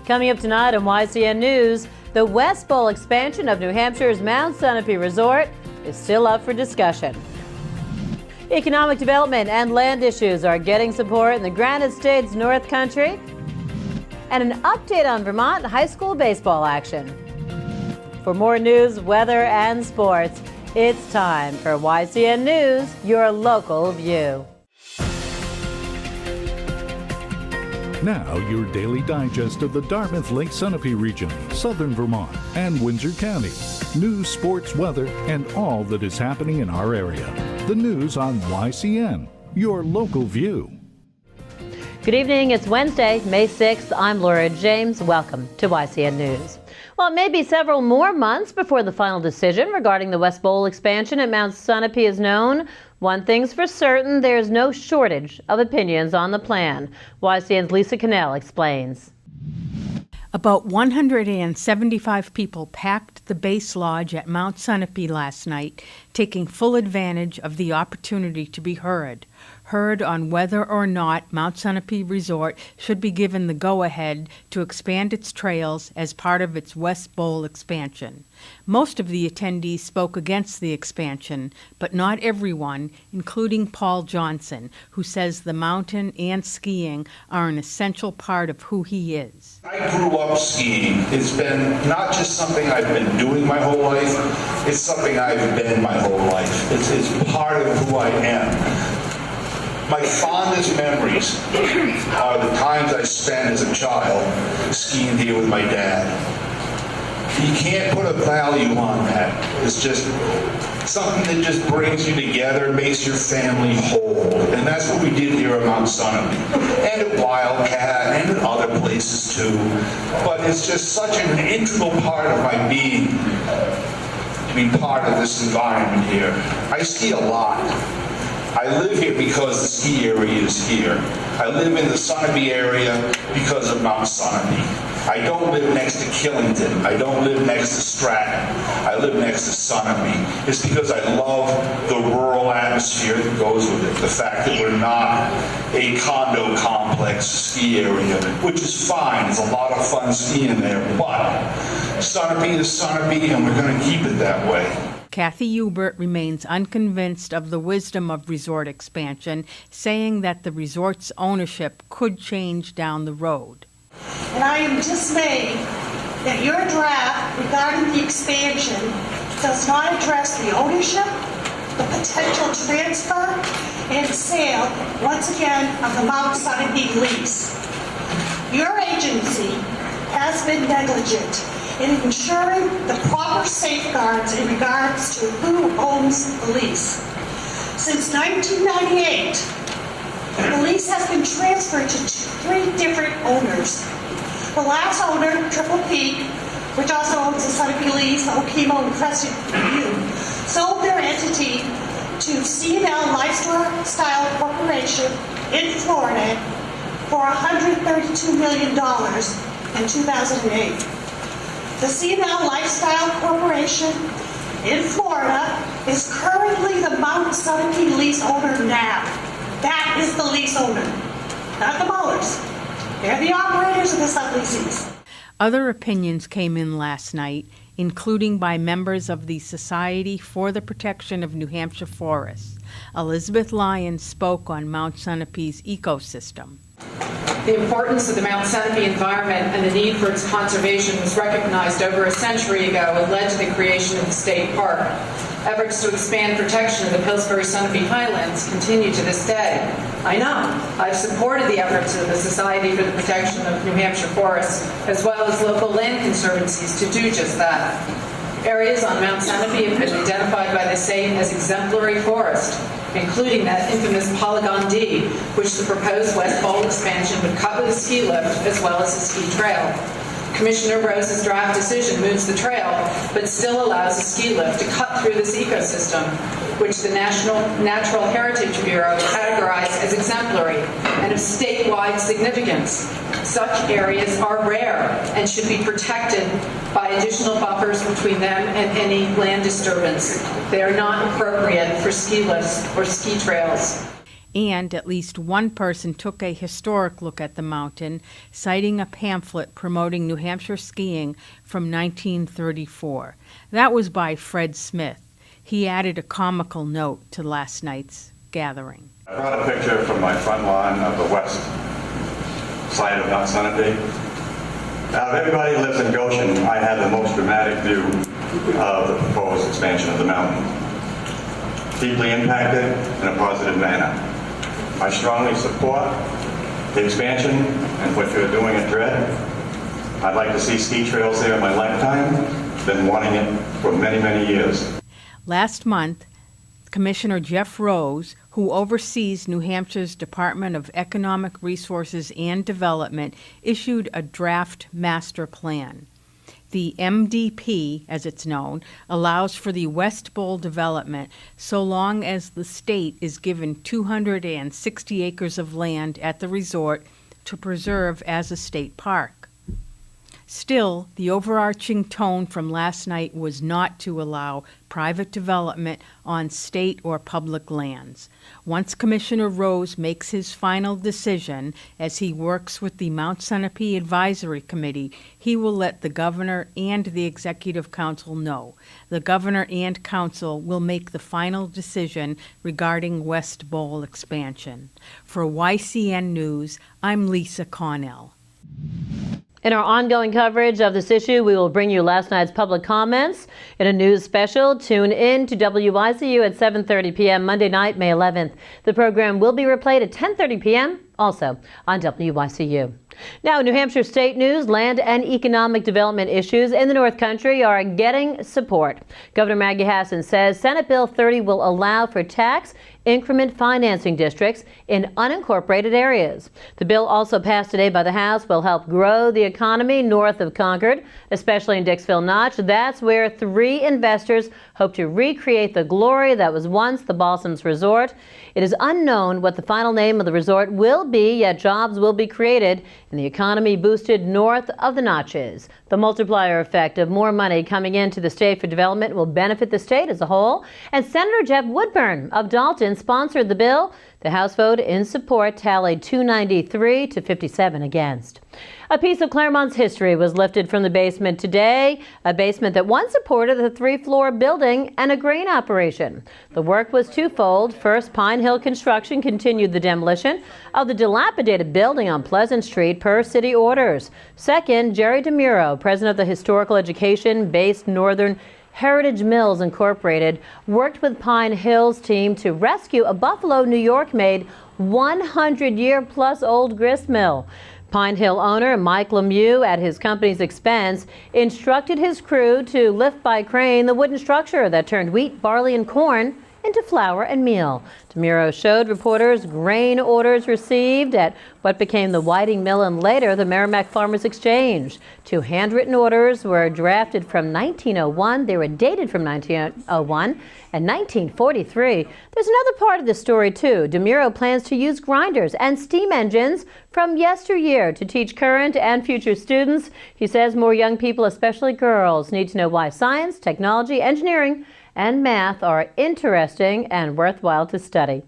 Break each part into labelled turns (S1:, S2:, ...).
S1: Coming up tonight on YCN News, the West Bowl expansion of New Hampshire's Mount Sunapee Resort is still up for discussion. Economic development and land issues are getting support in the Granite State's North Country. And an update on Vermont high school baseball action. For more news, weather, and sports, it's time for YCN News, your local view.
S2: Now, your daily digest of the Dartmouth Lake Sunapee region, southern Vermont, and Windsor County. News, sports, weather, and all that is happening in our area. The news on YCN, your local view.
S1: Good evening. It's Wednesday, May 6th. I'm Laura James. Welcome to YCN News. Well, it may be several more months before the final decision regarding the West Bowl expansion at Mount Sunapee is known. One thing's for certain, there's no shortage of opinions on the plan. YCN's Lisa Cannell explains.
S3: About 175 people packed the base lodge at Mount Sunapee last night, taking full advantage of the opportunity to be heard on whether or not Mount Sunapee Resort should be given the go-ahead to expand its trails as part of its West Bowl expansion. Most of the attendees spoke against the expansion, but not everyone, including Paul Johnson, who says the mountain and skiing are an essential part of who he is.
S4: I grew up skiing. It's been not just something I've been doing my whole life, it's something I've been my whole life. It's part of who I am. My fondest memories are the times I spent as a child skiing here with my dad. You can't put a value on that. It's just something that just brings you together, makes your family whole. And that's what we did here at Mount Sunapee. And at Wildcat, and at other places too. But it's just such an integral part of my being to be part of this environment here. I ski a lot. I live here because the ski area is here. I live in the Sunapee area because of Mount Sunapee. I don't live next to Killington. I don't live next to Stratton. I live next to Sunapee. It's because I love the rural atmosphere that goes with it. The fact that we're not a condo complex ski area, which is fine. It's a lot of fun skiing there. But Sunapee is Sunapee, and we're going to keep it that way.
S3: Kathy Hubert remains unconvinced of the wisdom of resort expansion, saying that the resort's ownership could change down the road.
S5: And I am dismayed that your draft regarding the expansion does not address the ownership, the potential transfer, and sale, once again, of the Mount Sunapee lease. Your agency has been negligent in ensuring the proper safeguards in regards to who owns the lease. Since 1998, the lease has been transferred to 3 different owners. The last owner, Triple Peak, which also owns the Sunapee lease, Okemo and Crescent View, sold their entity to C&L Lifestyle Corporation in Florida for $132 million in 2008. The C&L Lifestyle Corporation in Florida is currently the Mount Sunapee lease owner now. That is the lease owner, not the mowers. They're the operators of the subleases.
S3: Other opinions came in last night, including by members of the Society for the Protection of New Hampshire Forests. Elizabeth Lyons spoke on Mount Sunapee's ecosystem.
S6: The importance of the Mount Sunapee environment and the need for its conservation was recognized over a century ago and led to the creation of the state park. Efforts to expand protection of the Pillsbury-Sunapee Highlands continue to this day. I know. I've supported the efforts of the Society for the Protection of New Hampshire Forests, as well as local land conservancies, to do just that. Areas on Mount Sunapee have been identified by the state as exemplary forest, including that infamous Polygon D, which the proposed West Bowl expansion would cut with a ski lift as well as a ski trail. Commissioner Rose's draft decision moves the trail, but still allows a ski lift to cut through this ecosystem, which the National Natural Heritage Bureau categorized as exemplary and of statewide significance. Such areas are rare and should be protected by additional buffers between them and any land disturbance. They are not appropriate for ski lifts or ski trails.
S3: and at least one person took a historic look at the mountain, citing a pamphlet promoting New Hampshire skiing from 1934. That was by Fred Smith. He added a comical note to last night's gathering.
S7: I brought a picture from my front lawn of the west side of Mount Sunapee. Out of everybody who lives in Goshen, I had the most dramatic view of the proposed expansion of the mountain. Deeply impacted in a positive manner. I strongly support the expansion and what you're doing at Dread. I'd like to see ski trails there in my lifetime. Been wanting it for many, many years.
S3: Last month, Commissioner Jeff Rose, who oversees New Hampshire's Department of Economic Resources and Development, issued a draft master plan. The MDP, as it's known, allows for the West Bowl development so long as the state is given 260 acres of land at the resort to preserve as a state park. Still, the overarching tone from last night was not to allow private development on state or public lands. Once Commissioner Rose makes his final decision, as he works with the Mount Sunapee Advisory Committee, he will let the governor and the Executive Council know. The governor and council will make the final decision regarding West Bowl expansion. For YCN News, I'm Lisa Connell.
S1: In our ongoing coverage of this issue, we will bring you last night's public comments in a news special. Tune in to WYCU at 7:30 p.m. Monday night, May 11th. The program will be replayed at 10:30 p.m. also on WYCU. Now, New Hampshire state news, land and economic development issues in the North Country are getting support. Governor Maggie Hassan says Senate Bill 30 will allow for tax increment financing districts in unincorporated areas. The bill also passed today by the House will help grow the economy north of Concord, especially in Dixville Notch. That's where 3 investors hope to recreate the glory that was once the Balsams Resort. It is unknown what the final name of the resort will be, yet jobs will be created and the economy boosted north of the Notches. The multiplier effect of more money coming into the state for development will benefit the state as a whole. And Senator Jeff Woodburn of Dalton sponsored the bill. The House vote in support tallied 293 to 57 against. A piece of Claremont's history was lifted from the basement today, a basement that once supported a 3-floor building and a grain operation. The work was twofold. First, Pine Hill Construction continued the demolition of the dilapidated building on Pleasant Street per city orders. Second, Jerry DeMuro, president of the historical education-based Northern Heritage Mills Incorporated, worked with Pine Hill's team to rescue a Buffalo, New York-made 100-year-plus-old grist mill. Pine Hill owner Mike Lemieux, at his company's expense, instructed his crew to lift by crane the wooden structure that turned wheat, barley, and corn into flour and meal. DeMuro showed reporters grain orders received at what became the Whiting Mill and later the Merrimack Farmers Exchange. 2 handwritten orders were drafted from 1901. They were dated from 1901 and 1943. There's another part of the story, too. DeMuro plans to use grinders and steam engines from yesteryear to teach current and future students. He says more young people, especially girls, need to know why science, technology, engineering, and math are interesting and worthwhile to study.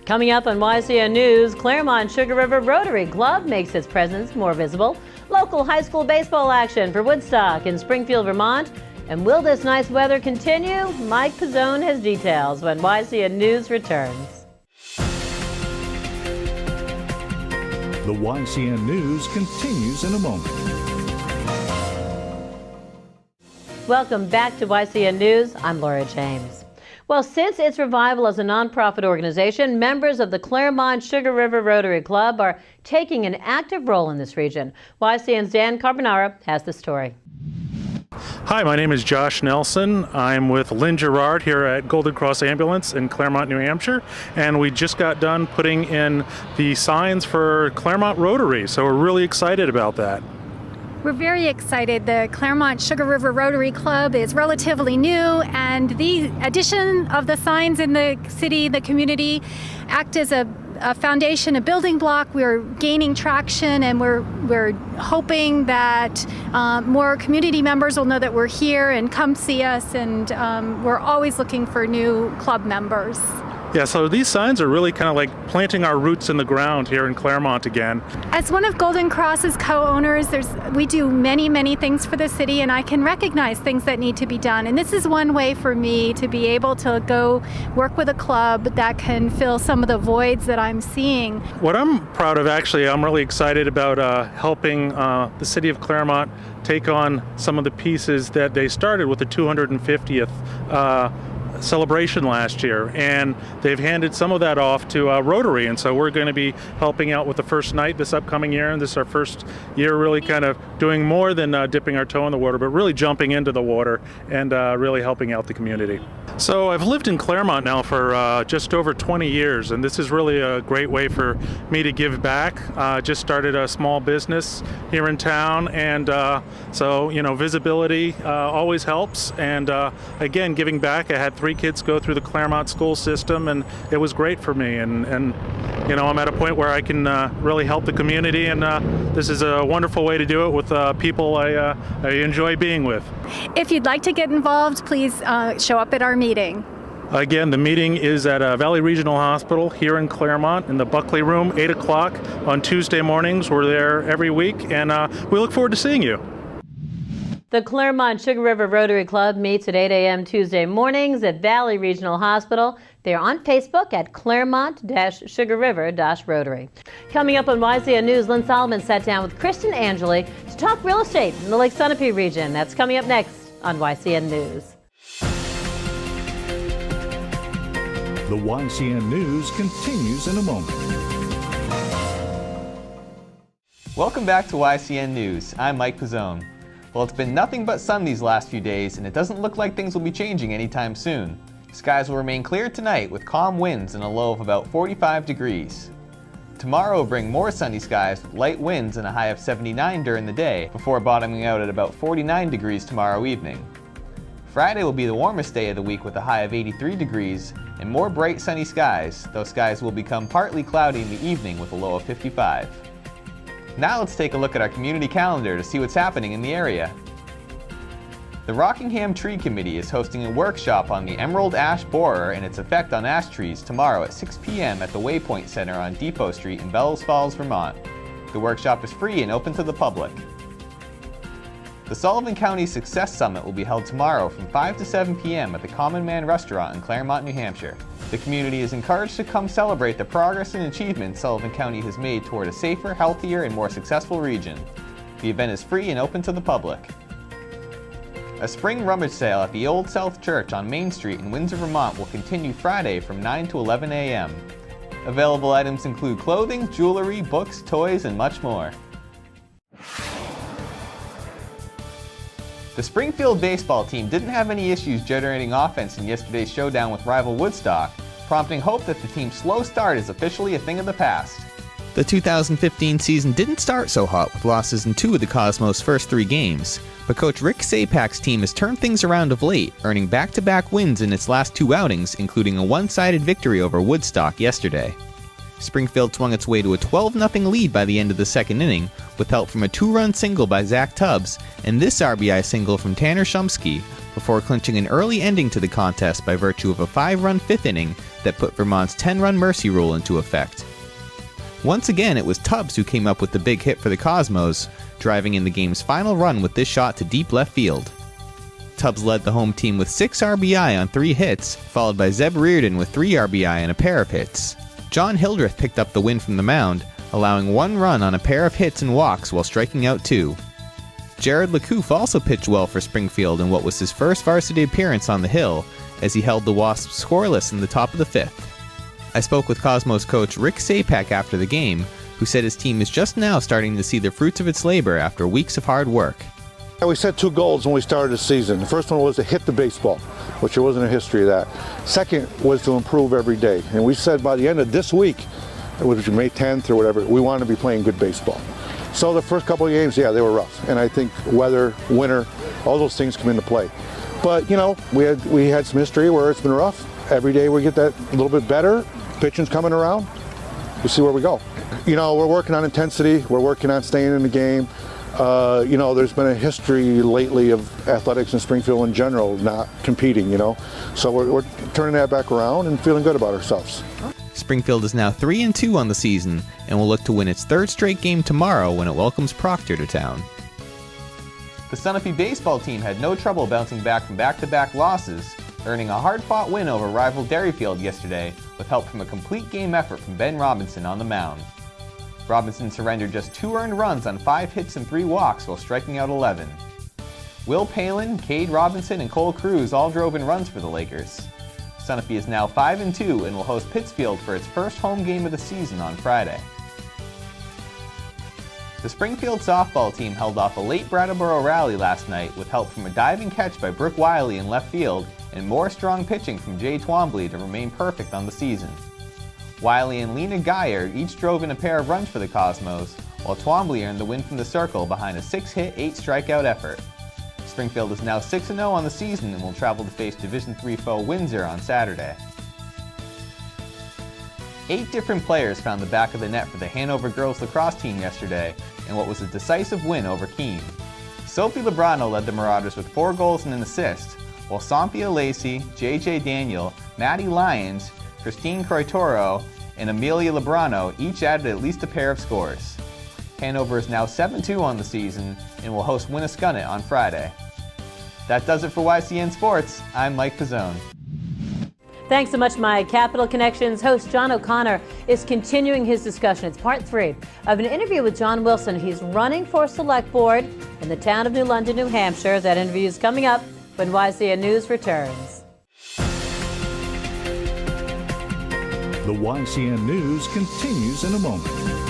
S1: Coming up on YCN News, Claremont Sugar River Rotary Club makes its presence more visible. Local high school baseball action for Woodstock in Springfield, Vermont. And will this nice weather continue? Mike Pizzone has details when YCN News returns.
S2: The YCN News continues in a moment.
S1: Welcome back to YCN News. I'm Laura James. Well, since its revival as a nonprofit organization, members of the Claremont Sugar River Rotary Club are taking an active role in this region. YCN's Dan Carbonara has the story.
S8: Hi, my name is Josh Nelson. I'm with Lynn Gerard here at Golden Cross Ambulance in Claremont, New Hampshire, and we just got done putting in the signs for Claremont Rotary, so we're really excited about that.
S9: We're very excited. The Claremont Sugar River Rotary Club is relatively new, and the addition of the signs in the city, the community, act as a foundation, a building block. We're gaining traction, and we're hoping that more community members will know that we're here and come see us, and we're always looking for new club members.
S8: Yeah, so these signs are really kind of like planting our roots in the ground here in Claremont again.
S9: As one of Golden Cross's co-owners, we do many things for the city, and I can recognize things that need to be done. And this is one way for me to be able to go work with a club that can fill some of the voids that I'm seeing.
S8: What I'm proud of, actually, I'm really excited about helping the city of Claremont take on some of the pieces that they started with the 250th celebration last year, and they've handed some of that off to Rotary, and so we're going to be helping out with the first night this upcoming year, and this is our first year really kind of doing more than dipping our toe in the water, but really jumping into the water and really helping out the community. So I've lived in Claremont now for just over 20 years, and this is really a great way for me to give back. Just started a small business here in town, and so, you know, visibility always helps, and again, giving back. I had 3 kids go through the Claremont school system, and it was great for me, and you know, I'm at a point where I can really help the community, and this is a wonderful way to do it with people I enjoy being with.
S9: If you'd like to get involved, please show up at our meeting.
S8: Again, the meeting is at Valley Regional Hospital here in Claremont in the Buckley Room, 8 o'clock on Tuesday mornings. We're there every week, and we look forward to seeing you.
S1: The Claremont Sugar River Rotary Club meets at 8 a.m. Tuesday mornings at Valley Regional Hospital. They're on Facebook at Claremont-Sugar-River-Rotary. Coming up on YCN News, Lynn Solomon sat down with Kristen Angeli to talk real estate in the Lake Sunapee region. That's coming up next on YCN News.
S2: The YCN News continues in a moment.
S10: Welcome back to YCN News. I'm Mike Pizzone. Well, it's been nothing but sun these last few days, and it doesn't look like things will be changing anytime soon. Skies will remain clear tonight with calm winds and a low of about 45 degrees. Tomorrow will bring more sunny skies with light winds and a high of 79 during the day, before bottoming out at about 49 degrees tomorrow evening. Friday will be the warmest day of the week with a high of 83 degrees and more bright sunny skies, though skies will become partly cloudy in the evening with a low of 55. Now let's take a look at our community calendar to see what's happening in the area. The Rockingham Tree Committee is hosting a workshop on the emerald ash borer and its effect on ash trees tomorrow at 6 p.m. at the Waypoint Center on Depot Street in Bellows Falls, Vermont. The workshop is free and open to the public. The Sullivan County Success Summit will be held tomorrow from 5 to 7 p.m. at the Common Man Restaurant in Claremont, New Hampshire. The community is encouraged to come celebrate the progress and achievements Sullivan County has made toward a safer, healthier, and more successful region. The event is free and open to the public. A spring rummage sale at the Old South Church on Main Street in Windsor, Vermont will continue Friday from 9 to 11 a.m. Available items include clothing, jewelry, books, toys, and much more. The Springfield baseball team didn't have any issues generating offense in yesterday's showdown with rival Woodstock, prompting hope that the team's slow start is officially a thing of the past. The 2015 season didn't start so hot with losses in 2 of the Cosmos' first 3 games, but coach Rick Sapak's team has turned things around of late, earning back-to-back wins in its last 2 outings, including a one-sided victory over Woodstock yesterday. Springfield swung its way to a 12-0 lead by the end of the second inning, with help from a 2-run single by Zach Tubbs and this RBI single from Tanner Shumsky, before clinching an early ending to the contest by virtue of a 5-run 5th inning that put Vermont's 10-run mercy rule into effect. Once again, it was Tubbs who came up with the big hit for the Cosmos, driving in the game's final run with this shot to deep left field. Tubbs led the home team with 6 RBI on 3 hits, followed by Zeb Reardon with 3 RBI and a pair of hits. John Hildreth picked up the win from the mound, allowing 1 run on a pair of hits and walks while striking out 2. Jared LeCouf also pitched well for Springfield in what was his first varsity appearance on the Hill, as he held the Wasps scoreless in the top of the 5th. I spoke with Cosmos coach Rick Sapak after the game, who said his team is just now starting to see the fruits of its labor after weeks of hard work.
S11: We set 2 goals when we started the season. The first one was to hit the baseball, which there wasn't a history of that. Second was to improve every day. And we said by the end of this week, which was May 10th or whatever, we wanted to be playing good baseball. So the first couple of games, yeah, they were rough. And I think weather, winter, all those things come into play. But, you know, we had some history where it's been rough. Every day we get that a little bit better. Pitching's coming around. We'll see where we go. You know, we're working on intensity. We're working on staying in the game. there's been a history lately of athletics in Springfield in general not competing, So we're turning that back around and feeling good about ourselves.
S10: Springfield is now 3-2 on the season and will look to win its third straight game tomorrow when it welcomes Proctor to town. The Sunapee baseball team had no trouble bouncing back from back-to-back losses, earning a hard-fought win over rival Derryfield yesterday with help from a complete game effort from Ben Robinson on the mound. Robinson surrendered just 2 earned runs on 5 hits and 3 walks while striking out 11. Will Palin, Cade Robinson, and Cole Cruz all drove in runs for the Lakers. Sunapee is now 5-2 and will host Pittsfield for its first home game of the season on Friday. The Springfield softball team held off a late Brattleboro rally last night with help from a diving catch by Brooke Wiley in left field and more strong pitching from Jay Twombly to remain perfect on the season. Wiley and Lena Geyer each drove in a pair of runs for the Cosmos, while Twombly earned the win from the circle behind a 6-hit, 8-strikeout effort. Springfield is now 6-0 on the season and will travel to face Division III foe Windsor on Saturday. 8 different players found the back of the net for the Hanover girls lacrosse team yesterday in what was a decisive win over Keene. Sophie Lebrano led the Marauders with 4 goals and an assist, while Cynthia Lacey, JJ Daniel, Maddie Lyons, Christine Croitoro, and Amelia Lebrano each added at least a pair of scores. Hanover is now 7-2 on the season and will host Winniscunnet on Friday. That does it for YCN Sports. I'm Mike Pizzone.
S1: Thanks so much, Mike. Capital Connections host John O'Connor is continuing his discussion. It's part 3 of an interview with John Wilson. He's running for Select Board in the town of New London, New Hampshire. That interview is coming up when YCN News returns.
S2: The YCN News continues in a moment.